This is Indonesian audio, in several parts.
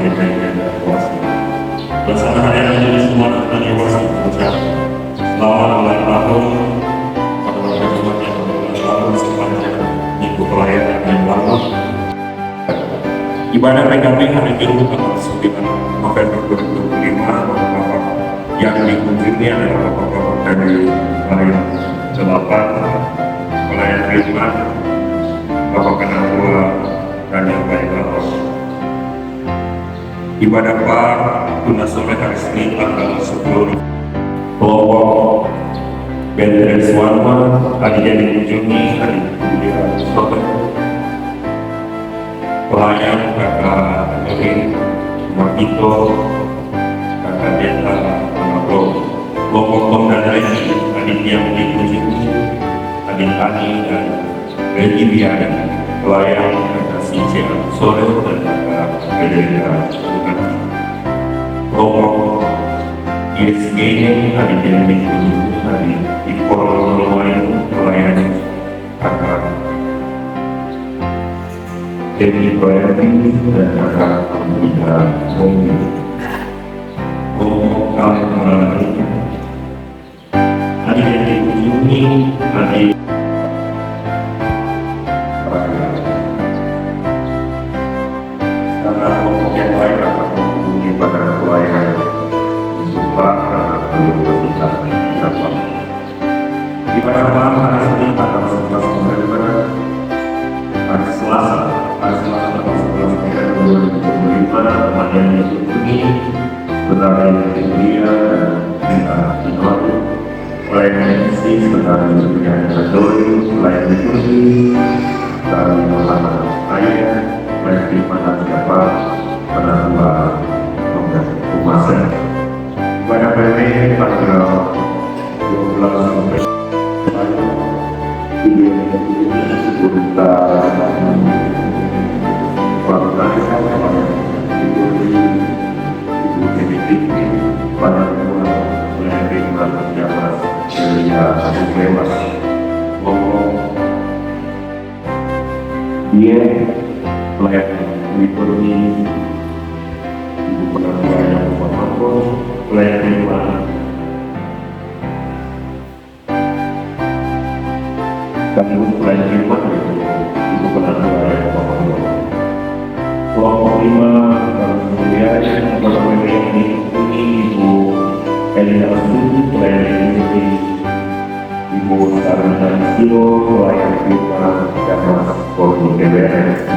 dan puasa. Bersama kalian menjadi semua tentang dewasa berucap selamat ulang tahun pada warga Jumat yang berulang tahun sepanjang minggu pelayanan yang lalu. Ibadah PKP hari Minggu tanggal 9 November 2025, Bapak yang dikunjungi adalah Bapak-Bapak dari pelayan 8, pelayan 5, Bapak Kenatua dan yang lainnya. Ibadah Par tunas sore hari Senin tanggal 10 kelompok Bentres Warma tadi yang dikunjungi hari Sabtu. Pelayan kakak Erin, Martito, kakak Deta, kelompok Tom dan Regi, adik yang dikunjungi, adik Ani dan Regi Biaya, pelayan kakak Sinci Sore dan kakak Bedenda Bukati. Kelompok ISG adik yang dikunjungi, adik Ipol Lolowain, pelayan kakak Dewi Proyekti dan kakak Amrita Momi. Kelompok kalian mengalami adik yang dikunjungi, adik karena kelompok yang lain akan mengunjungi pada pelayanan jumlah karena belum terpisah berapa. Di pada malam hari Senin tanggal 11 November hari Selasa tanggal 11 November 2025, teman yang dikunjungi saudara yang mulia dan kita Inori, pelayan misi saudara yang Badoi, pelayan dikunjungi dari Muhammad Ayah, pelayan di mana siapa penatua Kongres Kumasen. Ibadah PMI tanggal 12 November video ini kita pada mulai bulan Jawa Ceria Agung Lewas ngomong dia pelayan liturgi ibu penatua yang membantu pelayan lima kamu pelayan lima ibu penatua yang membantu kelompok 5 kemudian beberapa yang diikuti Ibu Elina Sudi, pelayan diikuti Ibu Sarana Silo, pelayan firman Jamaah Polri DBR.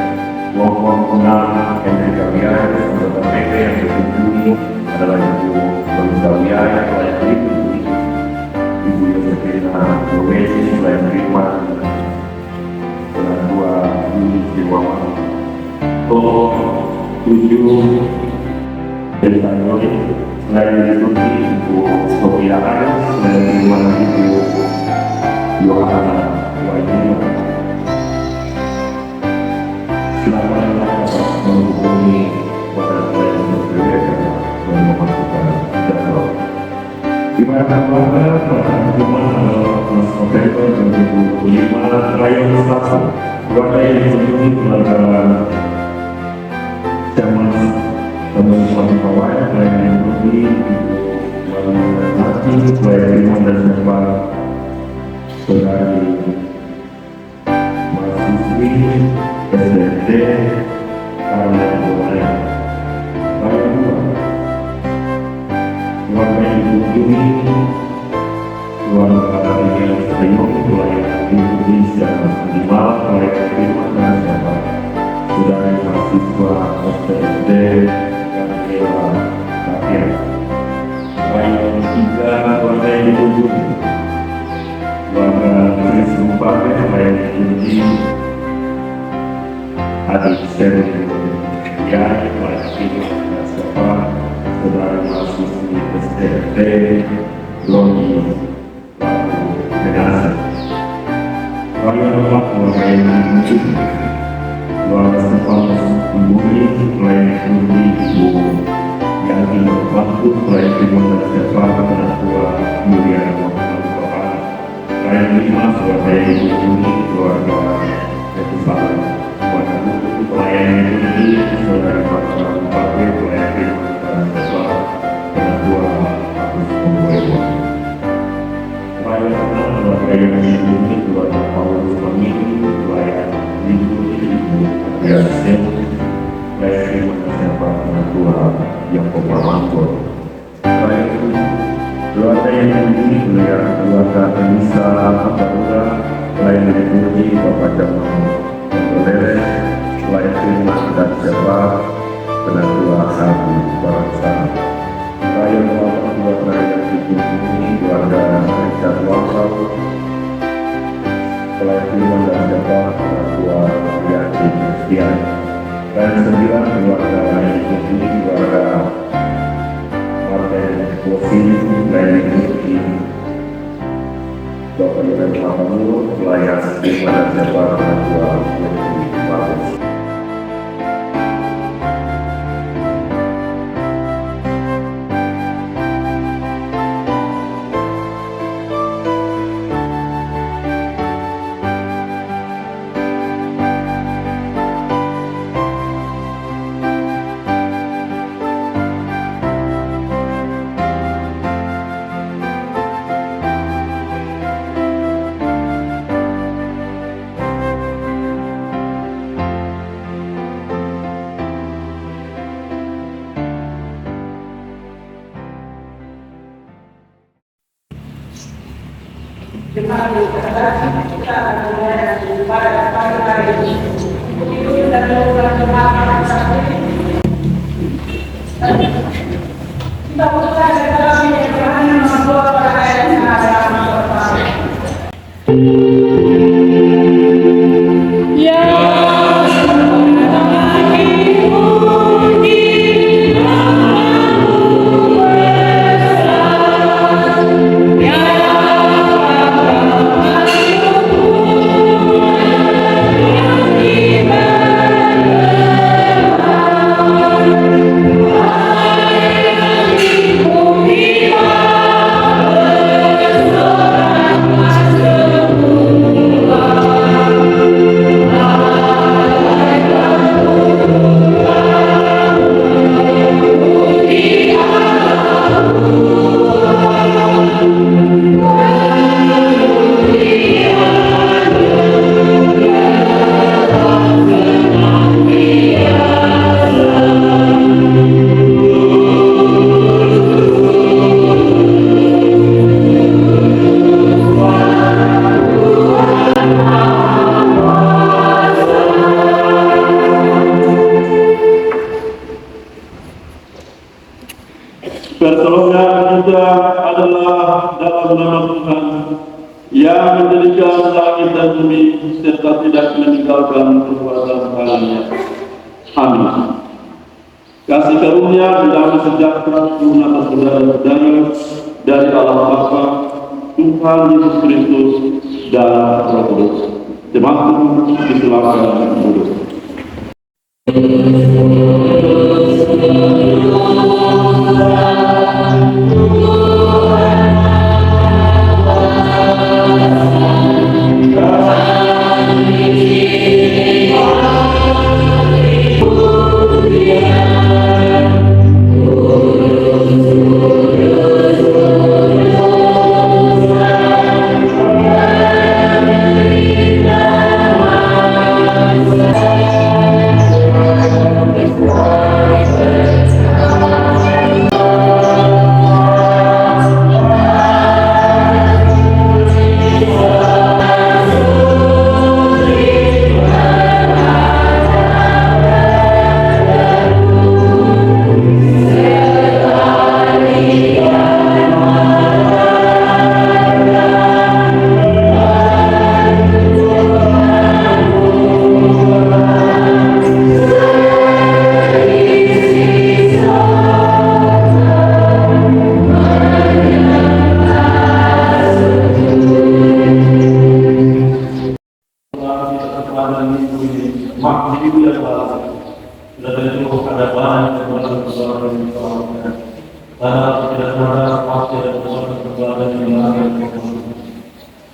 Kelompok 6 Hendrika Wiaya, anggota mereka yang dikunjungi adalah Ibu Belinda Wiaya, pelayan diikuti Ibu Yosefina Yowesi, pelayan firman Penatua Yuli Jiwawan. Kelompok 7 dari Tanjoli selain diikuti Ibu Sofia Aris, selain firman Ibu Yohana Wajib. Silakan menghubungi pada pelayan berbeda dan memasukkan jadwal. Di mana keluarga pada Jumat tanggal 11 November 2025 Raya Selasa, keluarga yang dikunjungi keluarga Jaman teman suami pawai, pelayan yang berdiri, Ibu pelayan lima dan sahabat saudari mahasiswi SDT karya pelayan dua keluarga yang dikunjungi keluarga yang Sayong, pelayan Indonesia di Malang, pelayan lima dan sahabat saudari mahasiswa SDT Karya Rakyat. Pelayan 3 keluarga yang dikunjungi keluarga Kris Rumpake, pelayan dikunjungi adik Seri ya, pelayan lima dan sahabat saudari mahasiswi SDT Loni Lalu Menasa. Pelayan 4 keluarga yang dikunjungi keluarga Stefanus Imbuni, pelayan dikunjungi Ibu Yanti Waktu, pelayan firman dan siapa Penatua Yuliana Muhammad Bapak. Pelayan 5 keluarga yang dikunjungi keluarga Yerusalem. Pelayan yang dikunjungi saudara Bapak Yasin, Lesti Menasiapa Penatua yang Pemamangkor. Selain itu, keluarga yang ini beliau keluarga Elisa Ambarura, selain dipuji Bapak Jamal Lele, selain terima dan siapa Penatua Sabu Barangsa. Selain keluarga yang dikunjungi keluarga Richard Wangsau, selain terima dan siapa Penatua Yasin Kristian. Dan 9 keluarga lain dikunjungi keluarga Martin Bosi, lain dikunjungi Bapak Yudhan Mahamu, pelayan terima dan siapa Penatua Bagus. Pertolongan kita adalah dalam nama Tuhan yang menjadikan langit dan bumi serta tidak meninggalkan perbuatan halnya. Amin. Kasih karunia dan damai sejahtera Tuhan atas saudara-saudara dari Allah Bapa, Tuhan Yesus Kristus dan Roh Kudus. Jemaat disilakan duduk.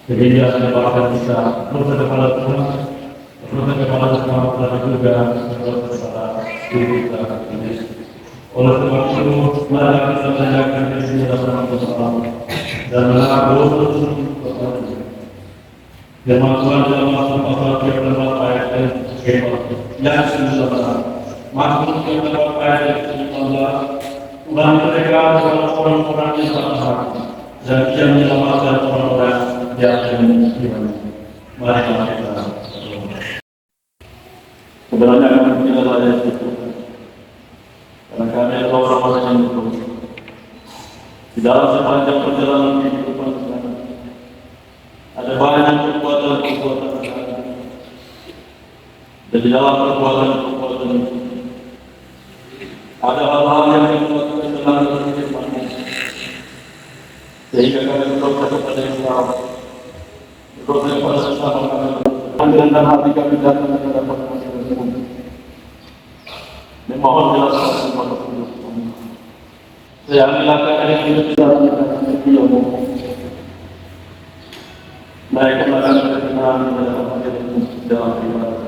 Gereja menyebabkan kita terus kepada Tuhan, terus kepada Tuhan dan juga terus kepada diri kita sendiri. Oleh sebab itu, mari kita menjaga diri dalam bersama dan menaruh Firman Tuhan dalam Mazmur pasal 34 ayat yang ke-19. Mazmur 34 ayat yang ke-19. Tuhan mereka adalah orang-orang yang tak hati, dan Dia menyelamatkan orang-orang yang beriman. Mari kita berdoa. Sebenarnya kami tidak layak itu, karena kami adalah orang-orang yang berdosa. Di dalam sepanjang perjalanan kehidupan kami, ada banyak perbuatan-perbuatan kami, dan di dalam perbuatan-perbuatan itu ada hal-hal yang membuat kesenangan kehidupan kami, sehingga kami berdosa kepada yang tahu, berdosa kepada sesama kami, dan hati kami datang ke hadapan Kasih tersebut. Memohon jelaskan kepada Tuhan. Saya ambilkan yang hidup di dalam kita mohon. Naikkanlah kami kebenaran kepada Tuhan dalam ibadah.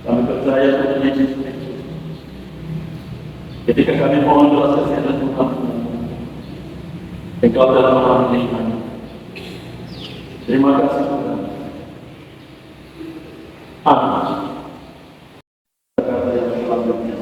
Kami percaya kepada Yesus Kristus. Ketika kami mohon doa kesehatan Tuhan, Engkau dalam melayani kami. Terima kasih Tuhan. Amin. Kata yang selanjutnya.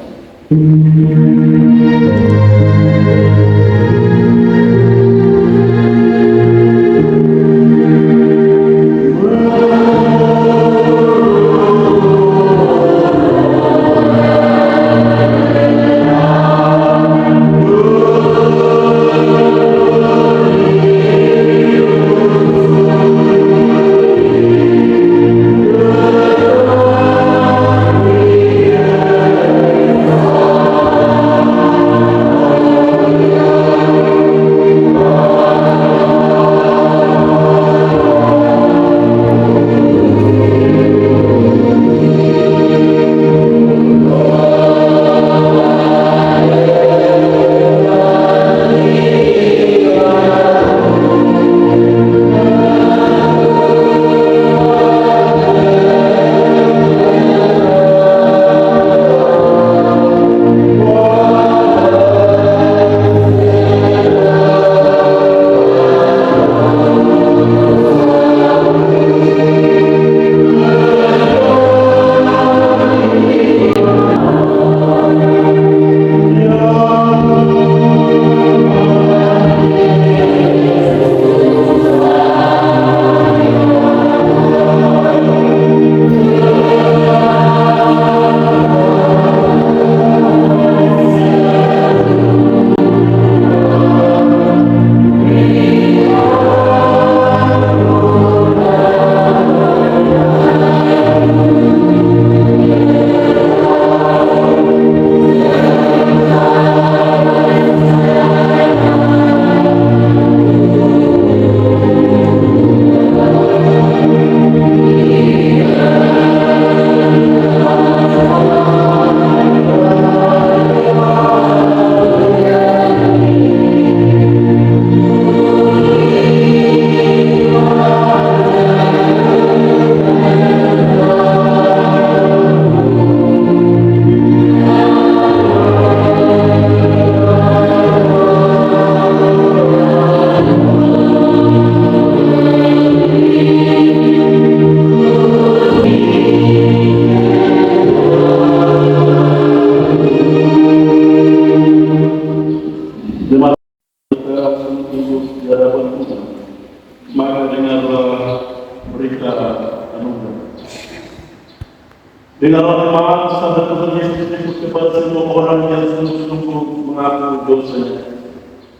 Dengan rahmat sabda Tuhan Yesus Kristus kepada semua orang yang sungguh-sungguh mengaku dosanya.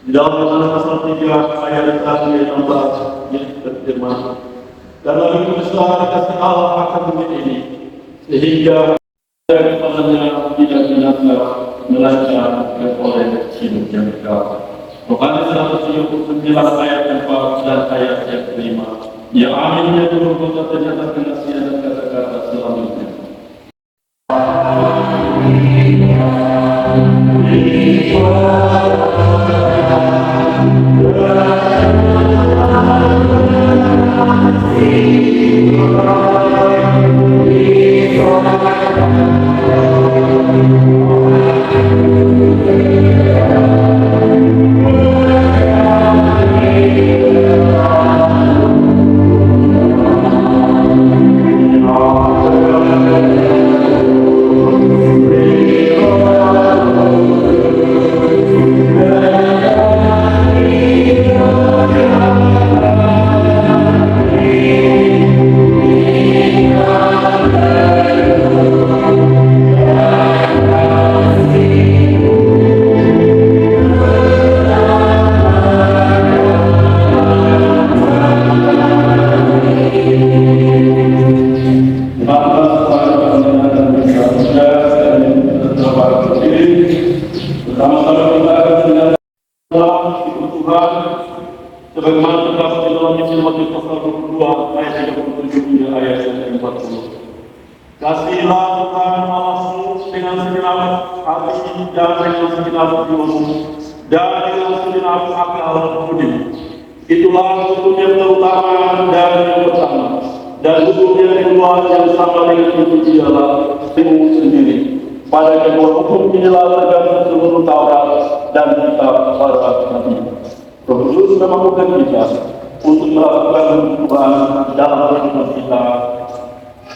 Di dalam Yohanes pasal 3 ayat 1 yang 16 Yesus berfirman, "Karena begitu besar kasih Allah akan bumi ini, sehingga kepadanya tidak binasa, melainkan oleh hidup yang kekal." Yohanes 1:39 ayat 4 dan ayat yang 5. Ya amin, ya Tuhan, kota ternyata kasihan dan kata-kata selanjutnya. Sebagaimana terdapat di dalam Injil Matius pasal 22 ayat 37 hingga ayat yang 40. Kasihilah Tuhan Allahmu dengan segenap hati dan dengan segenap jiwamu dan dengan segenap akal budi. Itulah hukum yang terutama dan yang pertama. Dan hukum yang kedua yang sama dengan itu ialah ilmu sendiri. Pada kedua hukum inilah tergantung seluruh Taurat dan kitab para nabi. Roh Kudus memampukan kita untuk melakukan perubahan dalam kehidupan kita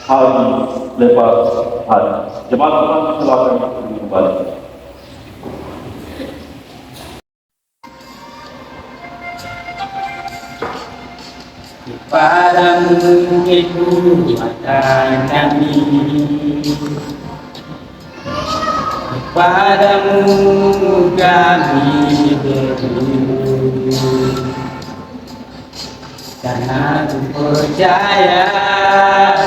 hari lepas hari. Jemaat Tuhan, silakan kembali. Padamu kekuatan kami, padamu kami berlindung, karena ku percaya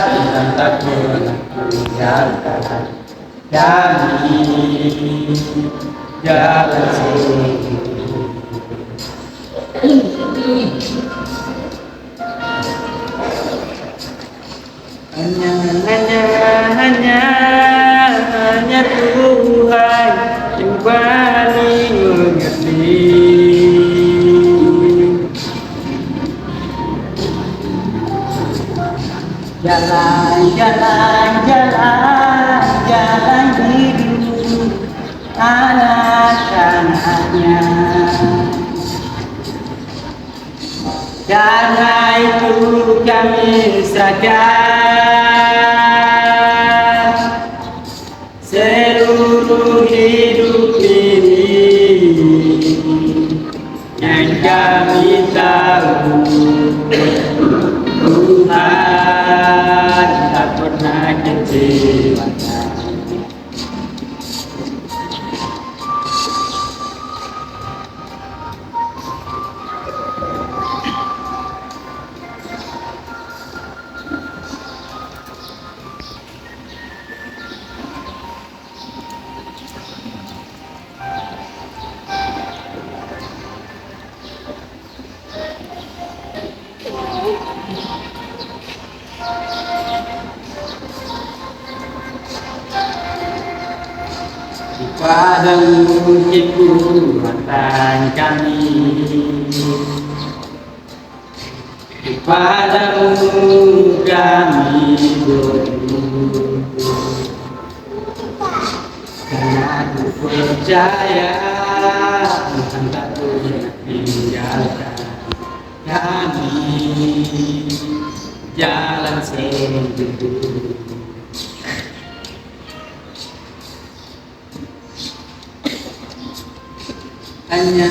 Tuhan tak pernah tinggalkan kami jalan sendiri. Hanya Tuhan yang paling mengerti. Jalan hidup anak-anaknya. Karena itu kami serahkan seluruh hidup ini, yang kami tahu Tuhan tak pernah kecewakan. Padamu kekuatan kami, padamu kami berlindung, karena ku percaya Tuhan tak pernah tinggalkan kami jalan sendiri. Hanya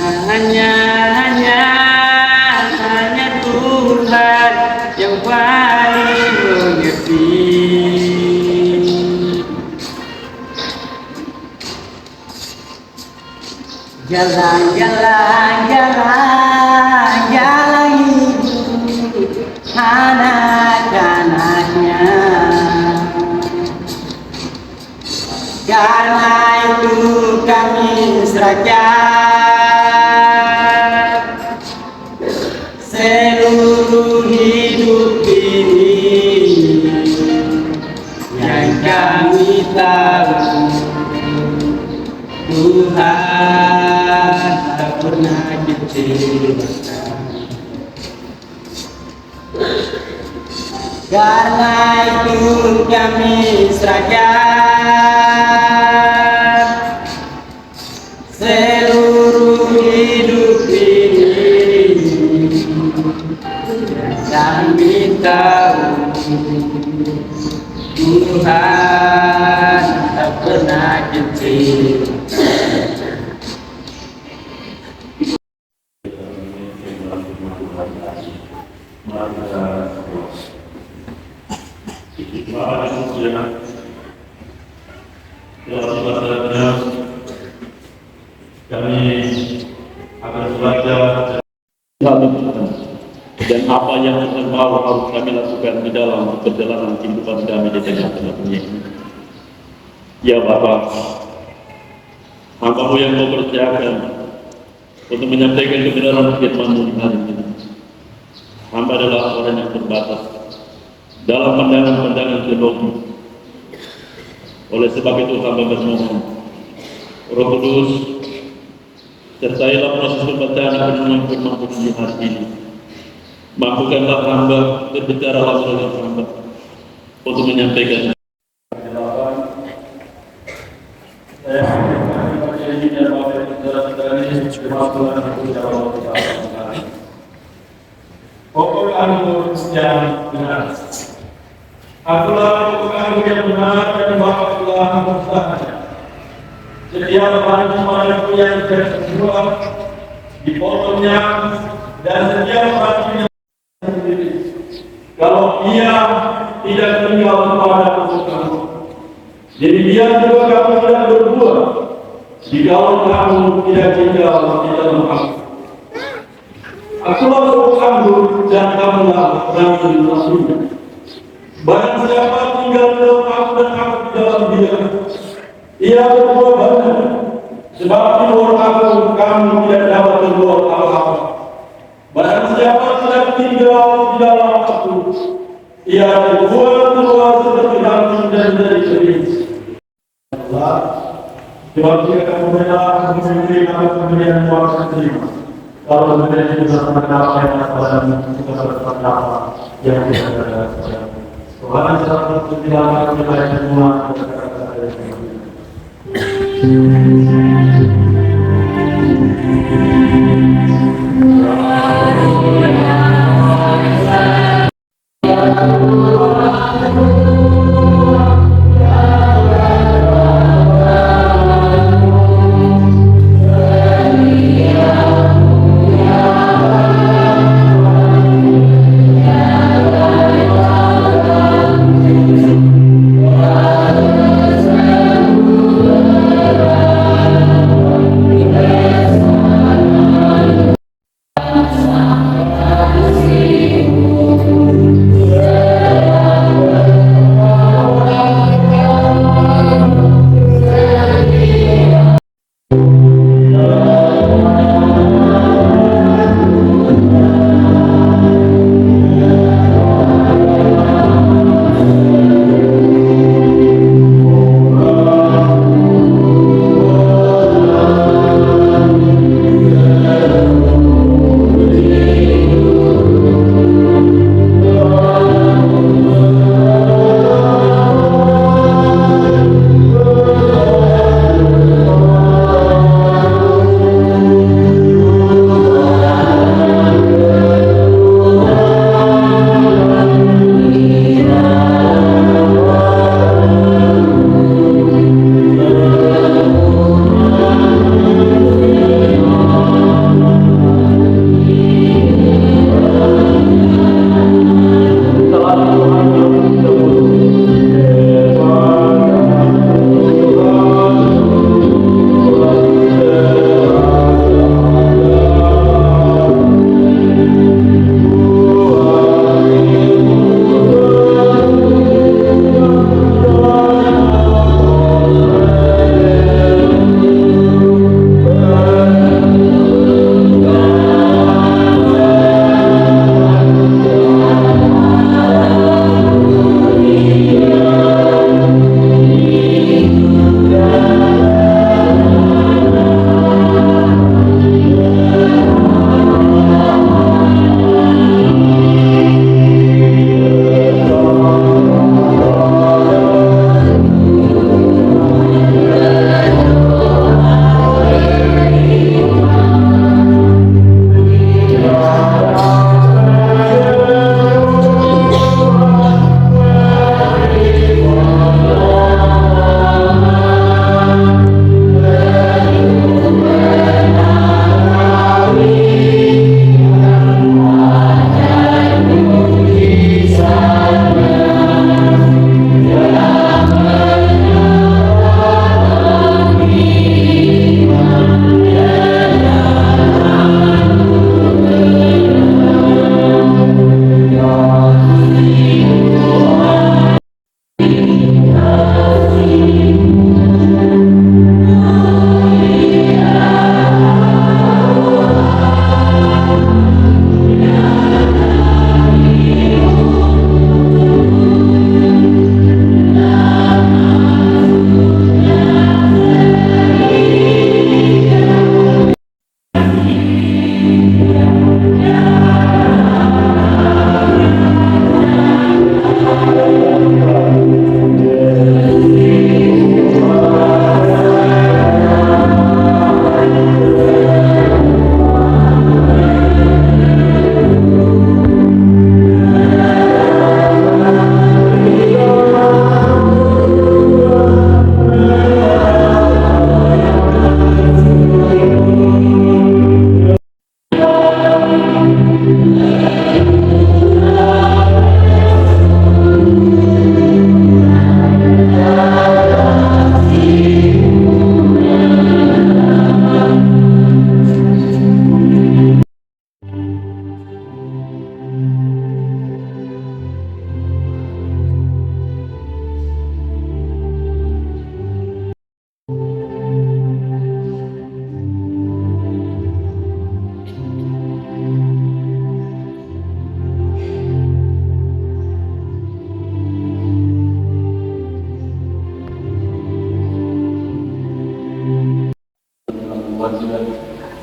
Tuhan yang paling mengerti. Jalan hidup anak-anaknya. Karena itu kami serahkan seluruh hidup ini, yang kami tahu Tuhan tak pernah kecewakan. Karena itu kami serahkan seluruh hidup ini, yang kami tahu Tuhan tak pernah kecewa. Kami akan belajar dan apa yang Tuhan mau harus kami lakukan di dalam perjalanan kehidupan kami di tengah-tengah dunia ini. Ya Bapa, hamba-Mu yang Kau percayakan untuk menyampaikan kebenaran firman-Mu di hari ini. hamba adalah orang yang terbatas dalam pandangan-pandangan teologi. Oleh sebab itu hamba bermohon, Roh Kudus, sertailah proses pembacaan dan perenungan firman Tuhan di hari ini. Mampukanlah hamba berbicara oleh hamba untuk menyampaikan. Pokok anggur yang benar. Akulah pokok anggur yang benar dan Bapaklah Mustahil. Setiap batu yang tersebuah dipotongnya dan setiap batu yang sendiri. Kalau ia tidak tinggal kepada pokok anggur, jadi dia juga kamu tidak berbuah. Jikalau kamu tidak tinggal di dalam aku. Akulah pokok anggur dan kamulah ranting aslinya. Barang siapa tinggal di dalam aku dan aku di dalam dia, ia berbuah banyak. Sebab di luar aku kamu tidak dapat berbuat apa-apa. Barang siapa tidak tinggal di dalam aku, ia berbuah keluar seperti ranting dan menjadi kering. Sebab jika kamu berdoa, kamu memberi kemudian akan terima. Kalau kemudian juga mendapat yang padamu, kita berdoa apa yang kita berdoa padamu. Tuhan selalu berbicara kepada semua kata-kata yang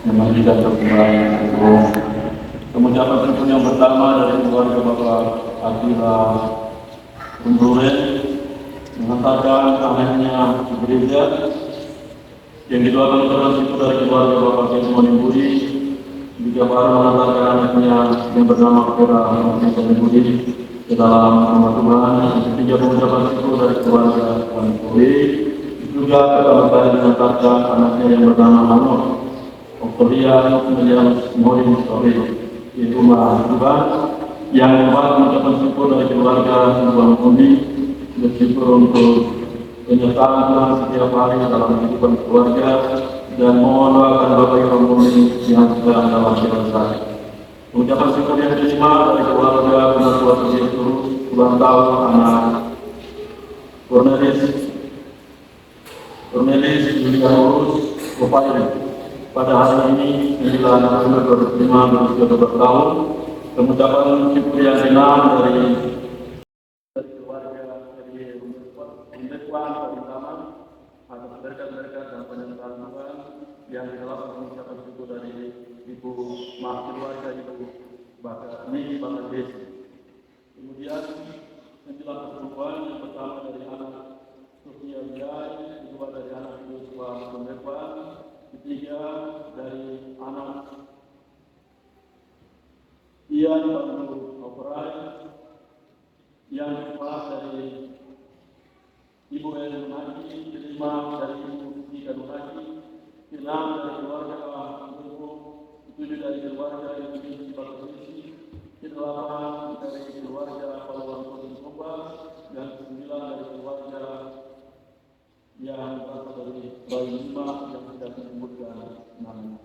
memang tidak terkembang untuk mengucapkan tentu yang pertama dari keluarga Bapak Atila Unduren mengatakan anaknya di gereja yang didoakan terus itu dari keluarga Bapak Ketmoni Budi juga baru mengatakan anaknya yang bernama Kera Ketmoni Budi ke dalam rumah Tuhan. Ketiga pengucapan itu dari keluarga Budi juga pertama kali mengatakan anaknya yang bernama Hanok Oktoria William Morin Story di rumah Tuhan yang membuat mengucapkan syukur dari keluarga Tuhan Budi bersyukur untuk penyertaan Tuhan setiap hari dalam kehidupan keluarga dan mohon doakan Bapak Ibu Budi yang sedang dalam keadaan. Mengucapkan syukur yang kelima dari keluarga penatua Yesus ulang tahun anak Cornelis Julianus Kopairin pada hari ini 9 November 2005 berusia 12 tahun. Pengucapan syukur yang keenam dari keluarga dari Undepuan Pertama atas berkat-berkat dan penyertaan Tuhan yang dalam pengucapan syukur dari Ibu keluarga Ibu Bakar Desi. Kemudian 9 perempuan yang pertama dari anak Sofia Wijaya, kedua dari anak Yosua Undepuan, ketiga dari anak Ian Pandu Operai, yang keempat dari Ibu El Naki, kelima dari Ibu Ika Naki, enam dari keluarga Ibu, tujuh dari keluarga Ibu Bakasi, delapan dari keluarga Pahlawan Kota Koba, dan 9 dari keluarga yang berasal dari Bayi Lima yang tidak disebutkan namanya.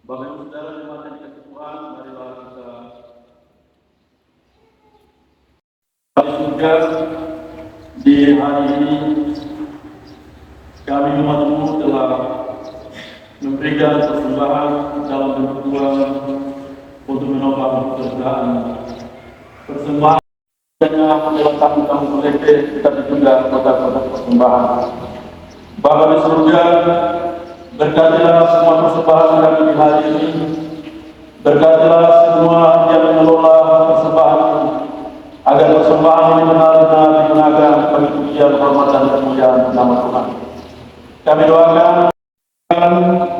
Bapak Ibu Saudara dimana dikasih Tuhan, marilah kita tugas di hari ini. Kami umat umum telah memberikan persembahan dalam bentuk uang untuk menopang pekerjaan persembahan. Dalam tahun-tahun kolektif kita ditunda kotak-kotak persembahan. Bapa di surga, berkatilah semua persembahan kami di hari ini. Berkatilah semua yang mengelola persembahan ini, agar persembahan ini benar-benar digunakan bagi pujian, hormat dan kemuliaan nama Tuhan. Kami doakan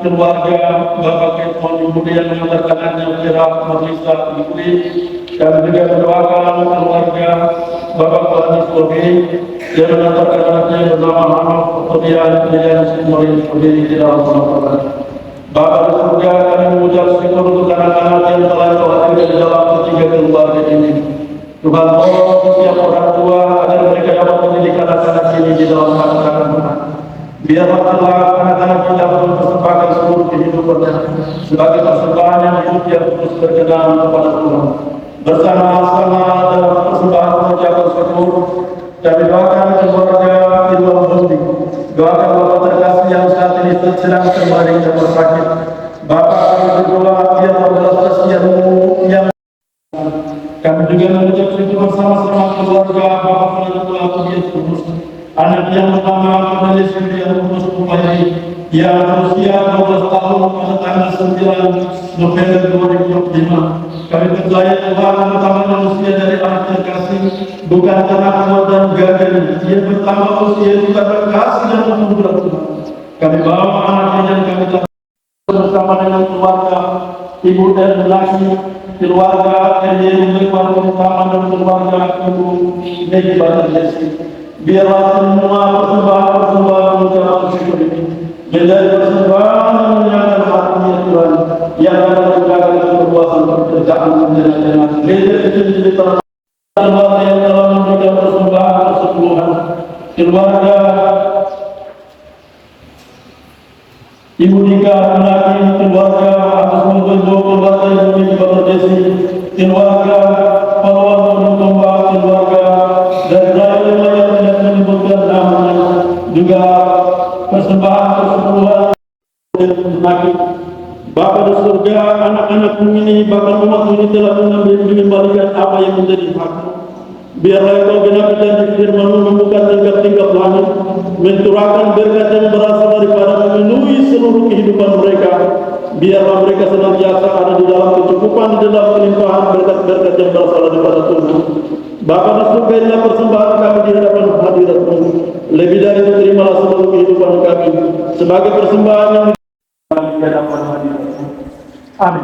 keluarga Bapak Ketmoni Budi yang mengantarkan anaknya Kera Marlisa Budi. Kami juga mendoakan keluarga Bapak Tuhan Sobi yang mengantarkan anaknya yang bernama Hanok Oktoria William Morin Story di dalam rumah Tuhan. Bapak di surga, kami mengucap syukur untuk anak-anak yang telah Kau hadirkan di dalam ketiga keluarga ini. Tuhan tolong setiap orang tua agar mereka dapat mendidik anak-anak ini di dalam anak-anak Tuhan. Biarlah anak-anak kita mempersembahkan seluruh kehidupannya sebagai persembahan yang hidup yang terus berkenan kepada Tuhan. Bersama-sama dalam persembahan mengucapkan syukur, kami doakan keluarga Tuhan Budi. Doakan Bapak terkasih yang saat ini sedang terbaring dan sakit. Bapak kami berdoa biarlah belas kasihan-Mu yang kami juga mengucap syukur bersama-sama keluarga Bapak Penatua Yesus, anak yang pertama Cornelis Julianus Kopairin yang berusia 12 tahun pada tanggal 9 November 2005. Kami percaya Tuhan bertambah usia dari anak terkasih bukan karena kuat dan gagahnya. Dia bertambah usia itu karena kasih dan anugerah Tuhan. Kami bawa anaknya dan kami bersama dengan keluarga Ibu dan Laki, keluarga RJ Undepuan Pertama dan keluarga Ibu Megi Bakar-Desi. Biarlah semua persembahan mengucapkan syukur ini menjadi persembahan yang menyatakan hatinya Tuhan yang akan menjaga kekuasaan pekerjaan dengan gereja itu menjadi keluarga yang telah memberikan persembahan persepuluhan. Keluarga Ibu Nika Naki, keluarga Agus Munggojo, keluarga Ibu Megi Bakar-Desi, keluarga Pahlawan Kota Koba, keluarga dari Raya yang tidak menyebutkan namanya, juga persembahan persepuluhan Naki. Bapa di surga, anak-anakmu ini, bahkan umatmu ini telah mengembalikan apa yang menjadi hakmu. Biarlah Kau genapi janji firman-Mu membuka tingkap-tingkap langit, mencurahkan berkat yang berasal daripada memenuhi seluruh kehidupan Biarlah mereka senantiasa ada di dalam kecukupan, di dalam kelimpahan berkat-berkat yang berasal daripada Tuhan. Bapa di surga, inilah persembahan kami di hadapan hadirat-Mu. Lebih dari itu, terimalah seluruh kehidupan kami sebagai persembahan yang di hadapan hadirat-Mu. Amin.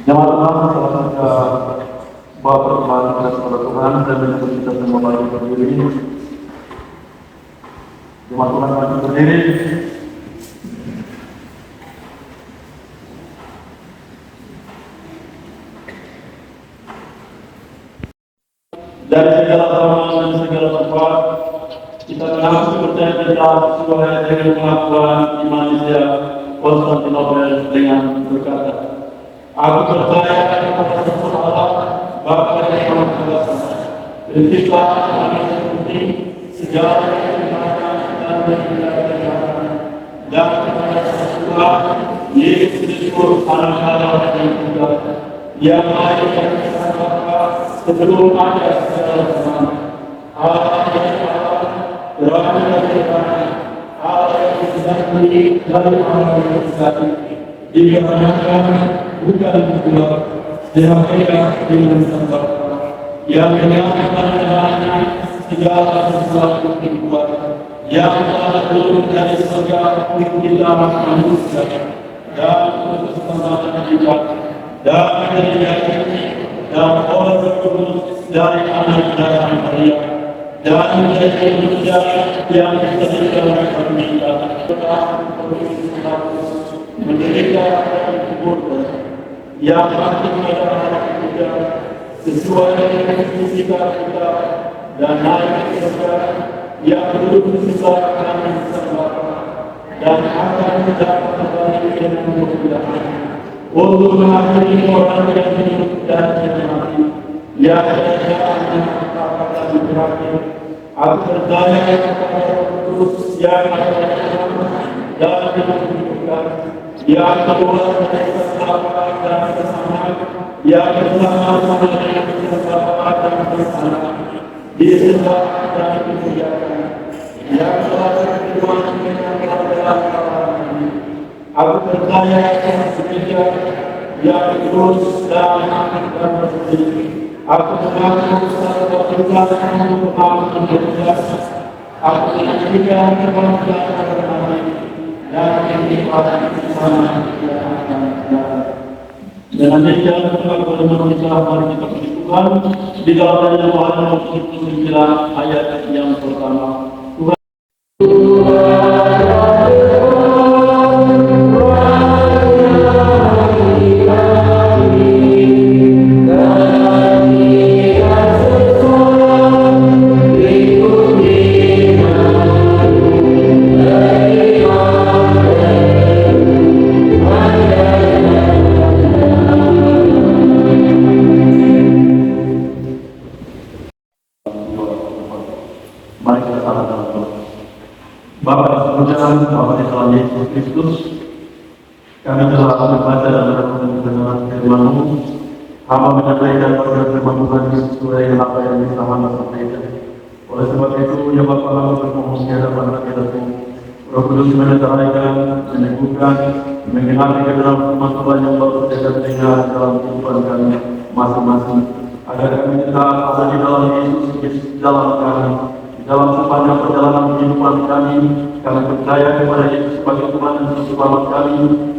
Jemaat Tuhan, salah satu bahwa persembahan kita kepada Tuhan dan menyebut kita semua bagi berdiri. Jemaat Tuhan bagi berdiri. Dari segala zaman dan segala tempat, kita mengaku percaya kita sesuai dengan pengakuan Manusia Konstantinopel dengan berkata, aku percaya kepada satu Allah, Bapa yang Maha Kuasa, Pencipta langit dan bumi, segala kebenaran dan kebenaran, dan kepada Tuhan Yesus Kristus, Anak Allah yang tunggal, yang lahir dari Bapa sebelum ada segala sesuatu. Allah yang Allah, berada dari mana? Allah yang disembunyi dari Allah yang bersatu, dikarenakan bukan pula dihakikat dengan sebab yang menyatakan segala sesuatu dibuat, yang telah turun dari segala kehidupan manusia dan keselamatan jiwa dan dari dan oleh Kudus dari anak darah Maria dan dari manusia yang terdiri dari permintaan menderita dan kubur yang pasti adalah kita sesuai dengan kita dan naik ke surga yang duduk di sebelah kanan Allah dan akan mendapat kembali dengan kemuliaan untuk mengakhiri orang yang hidup dan yang mati yang kerajaan kata di terakhir. Aku percaya kepada Roh Kudus yang akan dan menghidupkan, yang keluar dari kesalahan dan kesalahan, yang bersama-sama dengan kesalahan dan kesalahan, disembah dan dimuliakan, yang telah berjuang dengan kesalahan ini. Aku percaya kepada gereja yang terus dan akan berdiri. Aku mengaku secara pribadi untuk menjaga. Aku menyaksikan kebanggaan bernama dan kenikmatan bersama dengan demikian kita berdoa mari kita puji Tuhan di dalam Yohanes 9 ayat yang pertama. Bapa di dalam Yesus Kristus, kami telah membaca dan merenungkan firman-Mu. Hamba menyadari dan berdoa firman Tuhan sesuai apa yang telah Hamba sampaikan. Oleh sebab itu, ya Bapa, Hamba bermohon di hadapan hadirat-Mu, Roh Kudus menerankan, meneguhkan, mengenali ke dalam firman Tuhan yang baru saja dengar dalam kehidupan kami masing-masing, agar kami tetap ada di dalam Yesus dalam kami. Dalam sepanjang perjalanan kehidupan kami percaya kepada Yesus sebagai Tuhan dan Juru Selamat kami.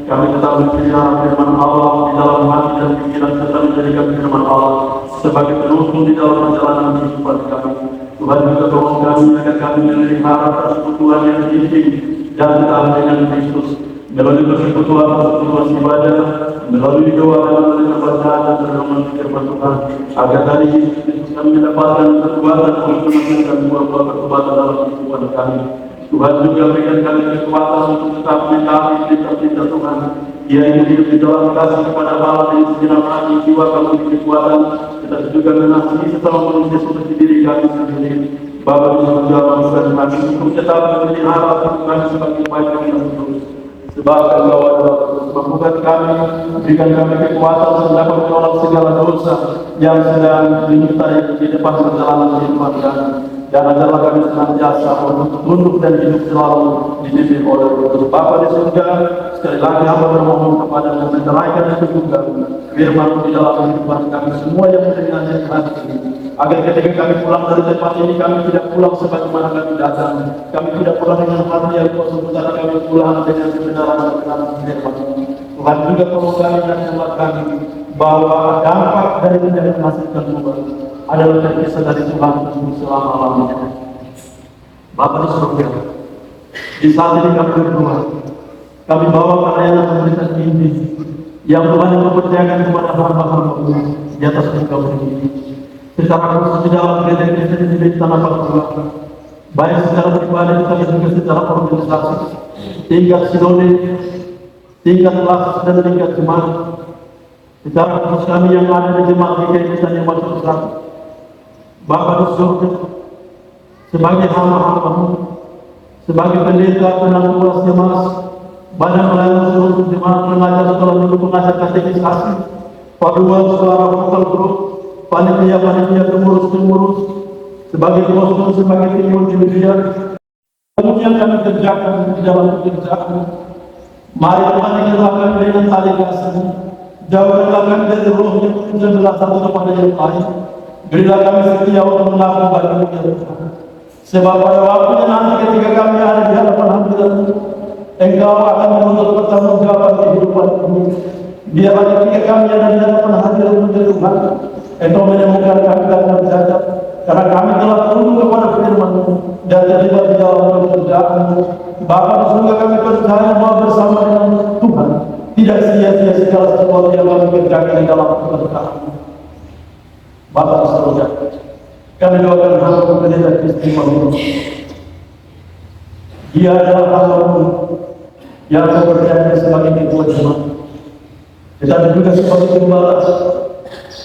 Kami tetap menceritakan firman Allah di dalam hati dan pikiran serta menjadikan firman Allah sebagai penuntun di dalam perjalanan kehidupan kami. Tuhan juga tolong kami agar kami memelihara persekutuan yang tinggi dan tetap dengan Kristus melalui persekutuan ibadah, melalui doa dan melalui bacaan dan renungan firman Tuhan, agar dari Yesus Kristus kami mendapatkan kekuatan untuk menaklukkan buah-buah pertobatan dalam kehidupan kami. Tuhan juga berikan kami kekuatan untuk tetap menaati perintah-perintah Tuhan, yaitu hidup di dalam kasih kepada Allah dan segenap hati jiwa kami kekuatan, tetapi juga mengasihi sesama manusia seperti diri kami sendiri. Bapa di surga, mampukan kami untuk tetap memelihara Tuhan sebagai baik kami terus. Sebab Engkau adalah mampukan kami, berikan kami kekuatan untuk dapat menolak segala dosa yang sedang menyertai di depan perjalanan kehidupan kami. dan ajarlah kami senantiasa untuk tunduk dan hidup selalu dididik oleh Roh Bapa di surga. Sekali lagi hamba bermohon kepada meneraikan itu juga firman di dalam kehidupan kami semua yang mendengarnya di hati ini, agar ketika kami pulang dari tempat ini kami tidak pulang sebagaimana kami datang, kami tidak pulang dengan hati yang kosong, tetapi kami pulang dengan kebenaran dan kebenaran firman. Tuhan juga tolong kami dan jemaat kami bahwa dampak dari menjadi menghasilkan buah adalah terpisah dari Tuhan untuk selama-lamanya. Bapa di surga, di saat ini kami berdua, kami bawa pelayanan pemberitaan ini yang Tuhan yang mempercayakan kepada hamba-hamba di atas muka bumi ini. Secara khusus di dalam gereja Kristen di Tanah Papua, baik secara pribadi tapi juga secara organisasi, tingkat sinode, tingkat kelas dan tingkat jemaat. Secara khusus kami yang ada di jemaat GKI Kristen yang masuk Islam, Bapa di surga, sebagai hamba-hamba-Mu, sebagai pendeta penanggulas jemaat, badan pelayanan seluruh jemaat, pengajar sekolah minggu, pengajar katekisasi, paduan suara vokal grup, panitia pengurus, sebagai bos, sebagai tim multimedia, yang kami kerjakan di dalam pekerjaan. Mari Tuhan dikenalkan dengan tali kasih, jauhkan dari roh yang menjelaskan satu kepada yang lain. Berilah kami setia untuk melakukan bagimu ya Tuhan. Sebab pada waktunya nanti ketika kami ada di hadapan hadirat-Mu, Engkau akan menuntut pertanggungjawaban kehidupan ini. Biarlah ketika kami ada di hadapan hadirat-Mu ya Tuhan, Engkau menemukan kami dalam cacat, karena kami telah tunduk kepada firman-Mu dan terlibat di dalam pekerjaan-Mu. Bapa di surga, kami percaya bahwa bersama dengan Tuhan tidak sia-sia segala sesuatu yang kami kerjakan di dalam pekerjaan-Mu. Bapa di surga, kami doakan hamba pendeta Kristi Maulana. Dia adalah hamba-Mu yang kepercayaan sebagai ketua jemaat, tetapi juga sebagai gembala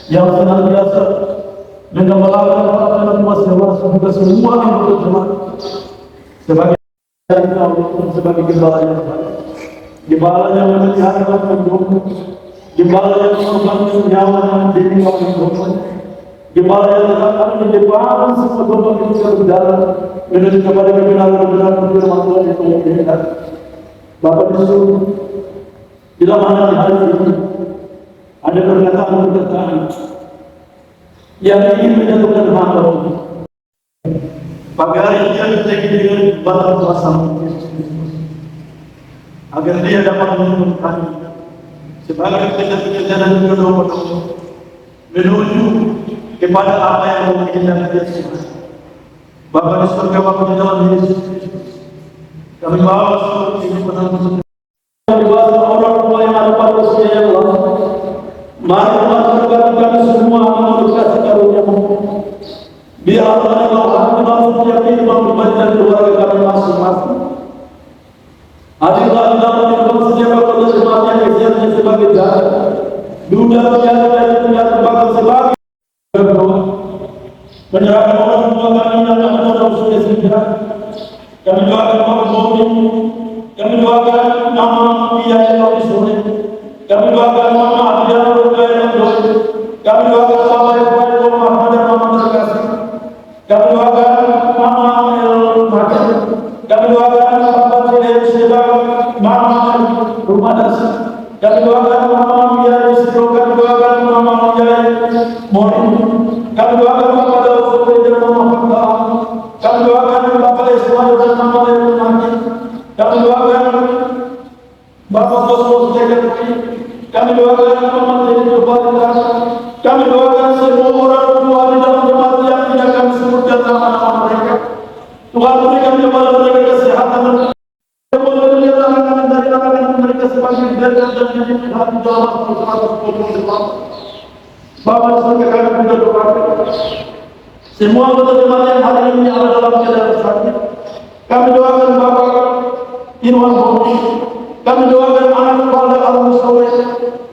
yang senantiasa dengan melakukan pelayanan masing-masing juga semua anggota jemaat sebagai sebagai gembala yang baik, gembala yang memelihara penduduk, gembala yang membantu nyawa dan diri orang, gembala yang akan menyebarkan semua berbagai kebenaran menuju kepada kebenaran firman Tuhan itu menjadikan. Bapak di surga, bila mana di hari ini ada perkataan-perkataan yang ingin menyatukan hamba-Mu, pagi hari ini kami bertekad dengan batang kuasa-Mu, agar Dia dapat menuntun kami sebagai pekerja-pekerja dan juga doa-doa menuju kepada apa yang mau kita kerjakan. Bapa di surga, Bapa di dalam Yesus, kami bawa seperti ini penantu dewasa orang tua yang ada pada usia yang lama. Mari Tuhan berkati kami semua menurut kasih karunia-Mu. Biarlah Engkau hamil setiap kehidupan pribadi dan keluarga kami masing-masing. Hadirlah di dalam kehidupan setiap anggota jemaat yang isiannya sebagai jalan, duda biasa dan tidak terbakar sebagai berdoa. Menyerahkan orang tua kami yang ada usia senja. Kami doakan orang bumi, kami doakan nama Pia yang sore, kami doakan mama Adriana yang doa, kami doakan Papa yang baik, Mama dan Mama terkasih, kami doakan Mama El Makan, kami doakan Papa Cile sebagai Mama rumah dasar, kami doakan Mama Mia Istro, kami doakan Mama Mia Mori, kami doakan Papa Daud dan Mama Fakta, kami doakan Bapak Ismail dan Mama Leonaki, kami doakan Bapak Bos Sekretari, kami doakan Mama Teddy Barita, kami doakan semua orang tua di dalam jemaat yang tidak kami sebutkan nama-nama mereka. Tuhan berikan kepada mereka kesehatan dan kemuliaan dari tangan mereka sebagai berkat dan hidup hati dalam Bapak di surga, kami juga doakan semua anggota jemaat yang hari ini ada dalam keadaan sakit. Kami doakan Bapak Irwan Bomi, kami doakan anak kepada Almus Soleh,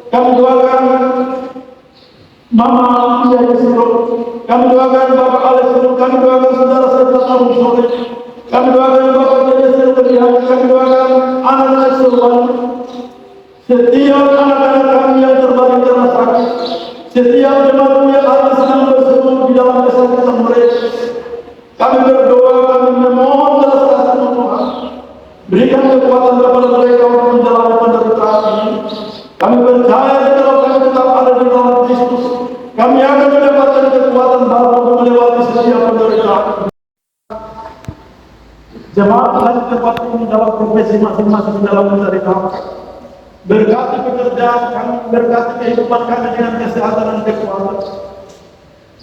kami doakan Mama Pia Yusro, kami doakan Bapak Alex, kami doakan saudara serta Almus Soleh, kami doakan Bapak Jaya Serterihan, kami doakan anak-anak Sulwan, setiap anak-anak kami yang terbaring karena sakit, setiap jemaat yang hari sedang berseru di dalam kesakitan mereka, kami kesempatan baru untuk melewati setiap penderitaan. Jemaat telah ditempatkan dalam profesi masing-masing dalam mencari nafkah. Berkati pekerjaan kami, berkati kehidupan kami dengan kesehatan dan kekuatan.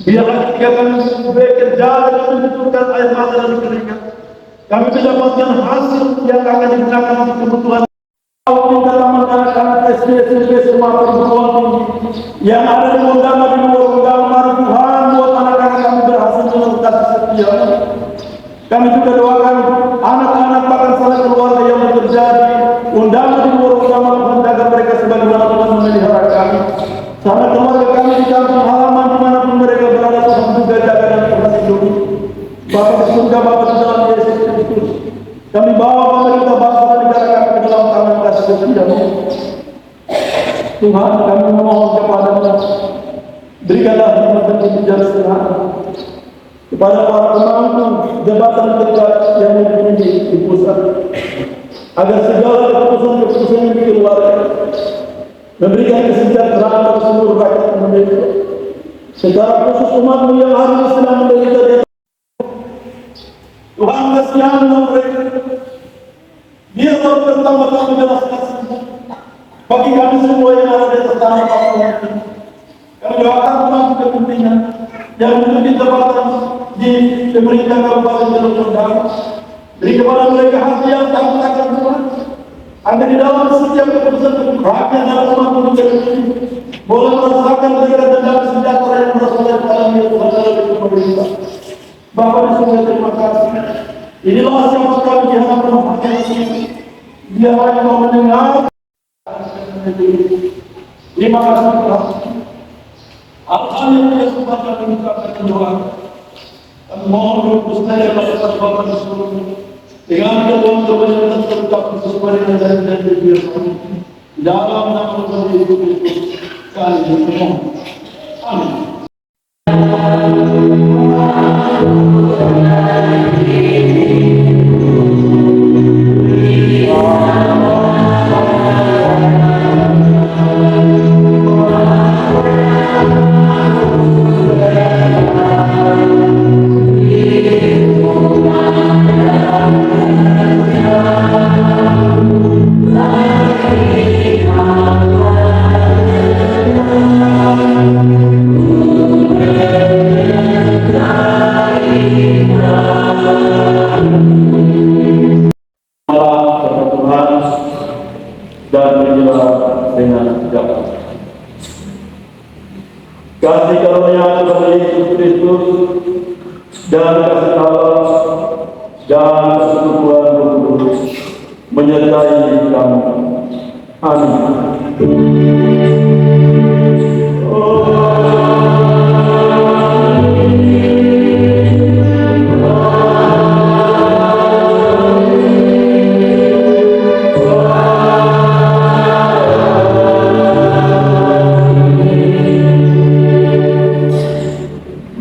Biarlah ketika kami bekerja dan membutuhkan air mata dan keringat, kami mendapatkan hasil yang akan digunakan untuk kebutuhan dalam mengadakan SMP semua perguruan tinggi yang ada di Mondama di luar Mondama. Tuhan buat anak-anak kami berhasil melintasi setia. Kami juga doakan anak-anak bahkan sanak keluarga yang bekerja di Mondama di luar Mondama, Tuhan jaga mereka sebagaimana Tuhan memelihara kami. Sanak keluarga kami di kampung halaman dimanapun mereka berada, Tuhan juga jaga dan Tuhan lindungi. Bapa di surga, Bapa di dalam Yesus Kristus, kami bawa pemerintah bangsa dan negara kami ke dalam tangan kasih setiamu. Tuhan, kami memohon kepada-Mu, berikanlah hikmat dan kebijaksanaan kepada para pemangku jabatan terdekat yang mempunyai di pusat, agar segala keputusan-keputusan yang dikeluarkan memberikan kesejahteraan bagi seluruh rakyat Indonesia, secara khusus umat-Mu yang hari ini sedang menderita di Tuhan. Kasihanlah mereka, biarlah pertama-tama menjelaskan bagi kami semua yang ada di atas tanah Papua ini. Kami doakan Tuhan kepentingan yang menjadi tempatan di pemerintah Kabupaten Jalur Mondama. Beri kepada mereka hati yang takut akan Tuhan, agar di dalam setiap keputusan rakyat dalam umat manusia ini boleh merasakan mereka dan sejahtera yang berasal dari dalam Tuhan dalam pemerintah. Bapa di surga, terima kasih. Inilah siapa kami di hadapan Tuhan ini. Biarlah Engkau mendengar. Terima kasih Tuhan. Apa yang dia sempat mengucapkan doa. Kami mohon berkhusus dari Bapak di seluruh dengan keluhan yang terucap sesuai dengan janji-janji Dia dalam nama Tuhan Yesus Kristus kami berdoa. Amin. Dan berjalan dengan tegak. Kasih karunia Tuhan Yesus Kristus dan kasih Allah dan persekutuan Roh Kudus menyertai kami. Amin.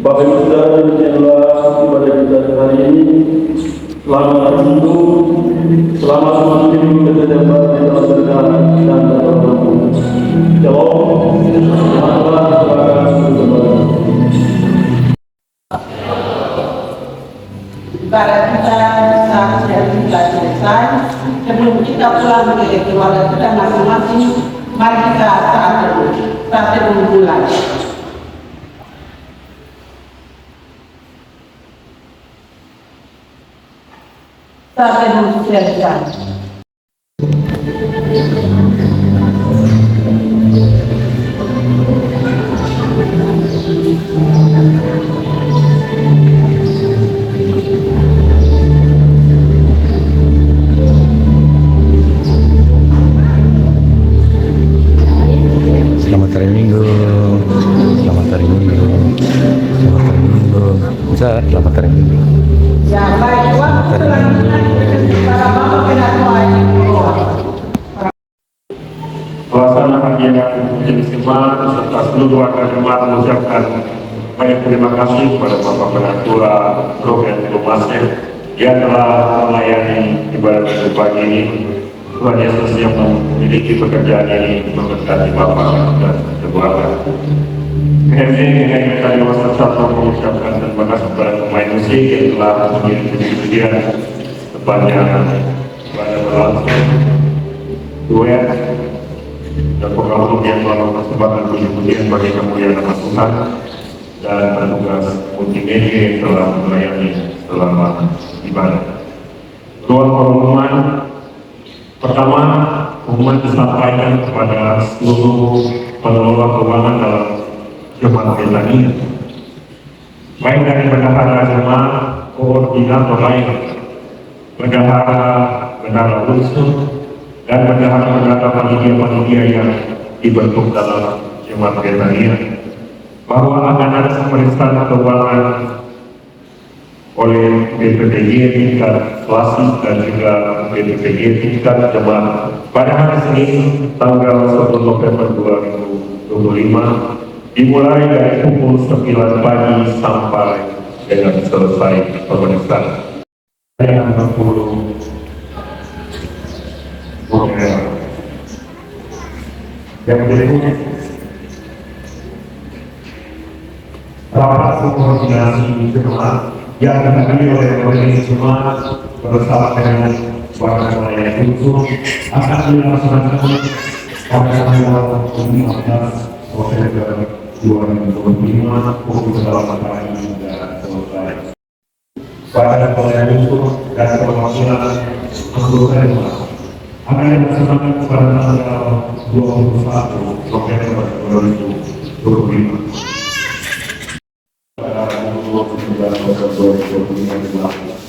Bapak Ibu Saudara, demikianlah ibadah kita hari ini. Selamat bersentuh, selamat semakin berjabat di dalam surga dan dalam Tuhan. Shalom, selamat Ibadah kita saat sudah selesai. Sebelum kita pulang ke keluarga kita masing-masing, mari kita saat mulai. Sampai selesai. Selamat hari Minggu. Selamat hari Minggu. Selamat hari Minggu. Bisa selamat hari Minggu. Ya, baik. Pelaksana hadiah yang istimewa beserta seluruh warga jemaat mengucapkan banyak terima kasih kepada Bapak Penatua Program Masjid yang telah melayani ibadah pada pagi ini. Tuhan Yesus yang memiliki pekerjaan ini memberkati Bapak dan keluarga. Kami dengan kita dewasa satu MSC yang telah menyediakan sepanjang pada berlangsung duet dan program yang telah mempersembahkan puji-pujian bagi kemuliaan nama Tuhan dan petugas multimedia yang telah melayani selama ibadah. Ruang pengumuman pertama, pengumuman disampaikan kepada seluruh pengelola keuangan dalam Jemaat Betania, baik dari bendahara jemaat, koordinator lain, bendahara unsur, dan bendahara panitia-panitia yang dibentuk dalam Jemaat Betania, bahwa akan ada pemeriksaan keuangan oleh BPPG tingkat klasik dan juga BPPG tingkat jemaat pada hari Senin tanggal 1 November 2025 dimulai dari pukul 9 pagi sampai dengan selesai pemeriksaan. Yang 60 November. Yang berikutnya rapat koordinasi jemaat yang dihadiri oleh Majelis Jemaat bersama dengan Badan Pelayanan Khusus akan dilaksanakan pada tanggal 15 November 2025 pukul 8 pagi dan selesai. Badan Pelayanan Khusus dan perwakilan anggota jemaat akan dilaksanakan pada tanggal 21 November 2025.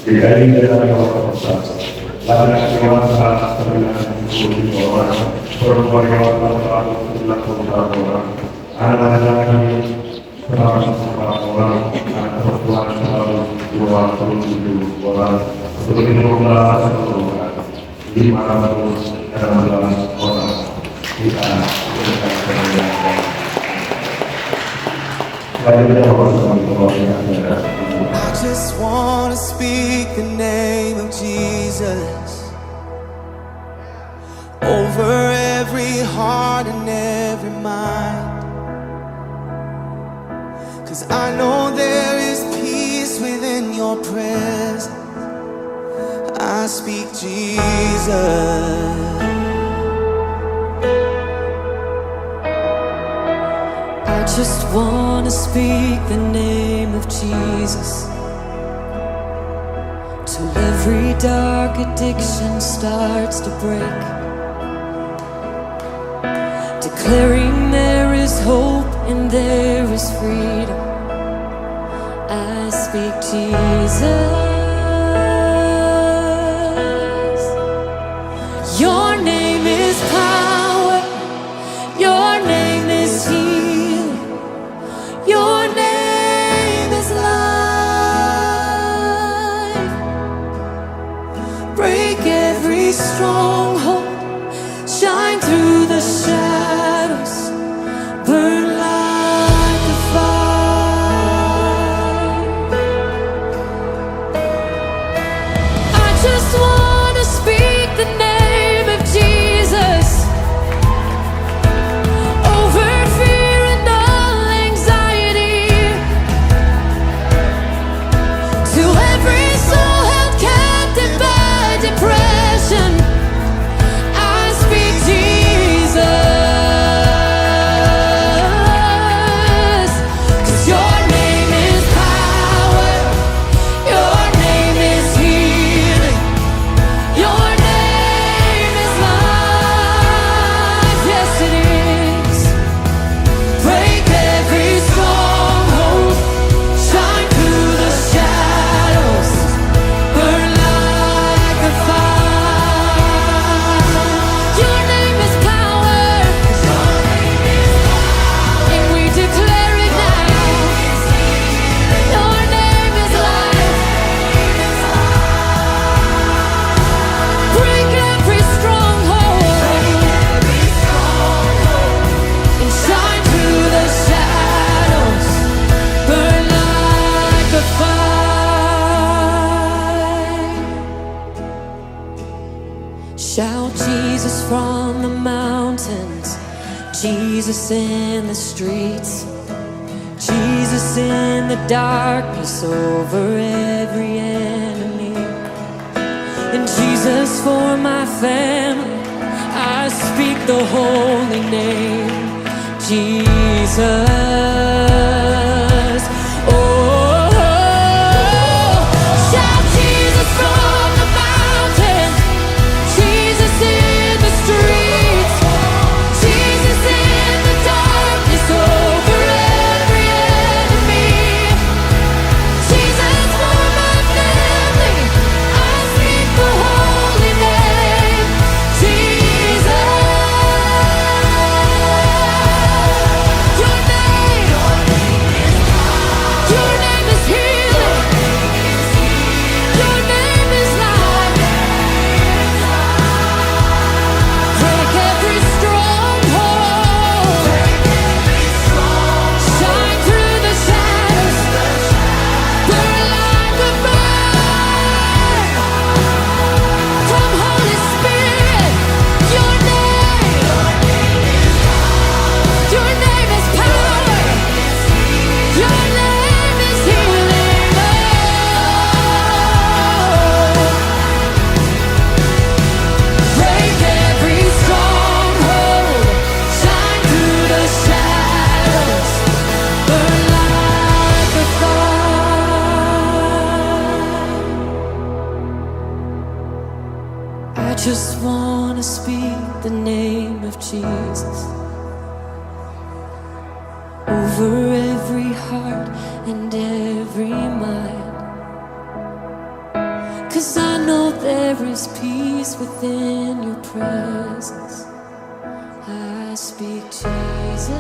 Dikali dari orang persasa, laki-laki wanita terlihat 10 orang, perempuan wanita 9 orang, anak-anak 104 orang, anak perempuan 27 orang, seluruh jumlah keseluruhan 516 orang. Kita berikan kemuliaan. I just want to speak the name of Jesus over every heart and every mind, 'cause I know there is peace within your presence. I speak Jesus. I just want to speak the name of Jesus till every dark addiction starts to break, declaring there is hope and there is freedom. I speak Jesus. Your name is power, your name is healing, your name is life. Break every stronghold, shine through the shadows, burn like a fire. I just want to speak the name of Jesus over fear and all anxiety, to every soul held captive by depression. I speak Jesus, 'cause your name is power, your name is healing, your name is life. Yes it is. Break every stronghold, shine through the shadows, burn like a fire. Your name is power, and we declare it now. Your name is life. Break every stronghold and shine through the shadows, burn like a fire. Shout Jesus from the mountains, Jesus in the streets, Jesus Jesus in the darkness over every enemy. And Jesus for my family, I speak the holy name, Jesus. Oh, shout Jesus from the mountain, Jesus in the streets, Jesus in the darkness over every enemy. Jesus for my family, I speak the holy name, Jesus. Your name is healing. Your name is life. Break every stronghold. Shine through the shadows. Burn like a fire. Come, Holy Spirit. Your name is power. Your name is healing. Break every stronghold. Shine through the shadows. Burn like a fire. I just wanna speak the name of Jesus over every heart and every mind. 'Cause I know there is peace within your presence. I speak Jesus.